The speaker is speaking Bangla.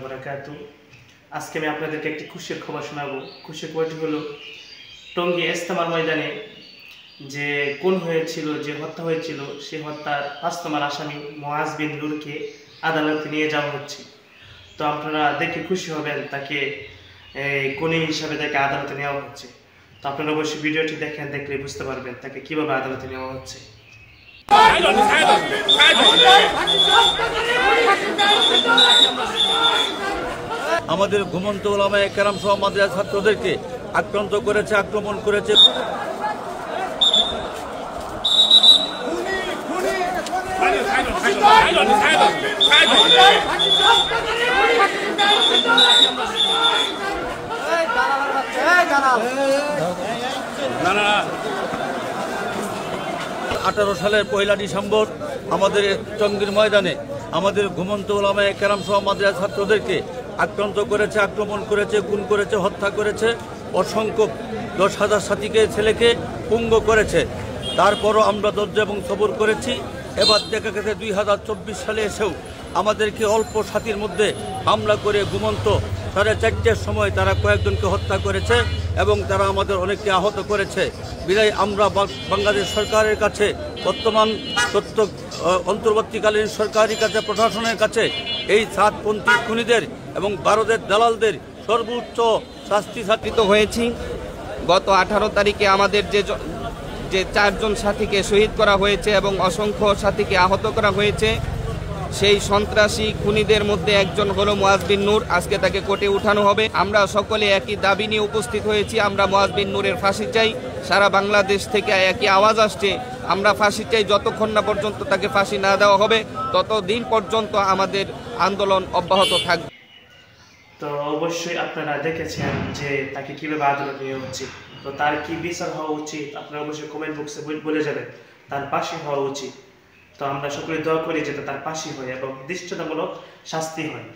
বারাকাতুহু। আজকে আমি আপনাদেরকে একটি খুশির খবর শোনাবো। খুশির খবরটি হলো টঙ্গী ইজতেমার ময়দানে যে খুন হয়েছিল, যে হত্যা হয়েছিল, সেই হত্যার ৫ নম্বর আসামি মুআজ বিন নূরকে আদালতে নিয়ে যাওয়া হচ্ছে। তো আপনারা দেখে খুশি হবেন, তাকে খুনি হিসাবে তাকে আদালতে নেওয়া হচ্ছে। তো আপনারা অবশ্যই ভিডিওটি দেখেন, দেখলে বুঝতে পারবেন তাকে কিভাবে আদালতে নেওয়া হচ্ছে। আমাদের ঘুমন্ত ওলামায়ে কেরাম সহ মাদ্রাসা ছাত্রদেরকে আক্রান্ত করেছে, আক্রমণ করেছে। সালের 1 ডিসেম্বর আমাদের টঙ্গীর ময়দানে আমাদের ঘুমন্ত ওলামায়ে কেরাম সহ মাদ্রাসা ছাত্রদেরকে আক্রান্ত করেছে, আক্রমণ করেছে, খুন করেছে, হত্যা করেছে। অসংখ্য 10,000 সাথীকে ছেলেকে পুঙ্গ করেছে। তারপরও আমরা ধৈর্য এবং সবর করেছি। এবার দেখা গেছে 2024 সালে এসেও আমাদেরকে অল্প সাথীর মধ্যে হামলা করে ঘুমন্ত 4:30টার সময় তারা কয়েকজনকে হত্যা করেছে এবং তারা আমাদের অনেককে আহত করেছে। বিদায় আমরা বাংলাদেশ সরকারের কাছে, বর্তমান অন্তর্বর্তীকালীন সরকারের কাছে, প্রশাসনের কাছে এই সাতপন্থী খুনিদের এবং ভারতের দালালদের সর্বোচ্চ শাস্তি সাধিত হয়েছি। গত 18 তারিখে আমাদের যে 4 জন সাথীকে শহীদ করা হয়েছে এবং অসংখ্য সাথীকে আহত করা হয়েছে, সেই সন্ত্রাসী খুনিদের মধ্যে একজন হলো মুআজ বিন নূর। আজকে তাকে কোর্টে উঠানো হবে। আমরা সকলে একই দাবি নিয়ে উপস্থিত হয়েছি। আমরা মুআজ বিন নূরের ফাঁসি চাই। সারা বাংলাদেশ থেকে একই আওয়াজ আসছে, আমরা ফাঁসি চাই। যতক্ষণ না পর্যন্ত তাকে ফাঁসি না দেওয়া হবে ততদিন পর্যন্ত আমাদের আন্দোলন অব্যাহত থাকবে। তো অবশ্যই আপনারা দেখেছেন যে তাকে কিভাবে আদালতে নেওয়া হচ্ছে। তো তার কি বিচার হওয়া উচিত আপনারা অবশ্যই কমেন্ট বক্সে বলে যাবেন। তার পাশে হওয়া উচিত। তো আমরা সকলে দোয়া করি যাতে তার পাশে হয় এবং দৃষ্টান্তমূলক শাস্তি হয়।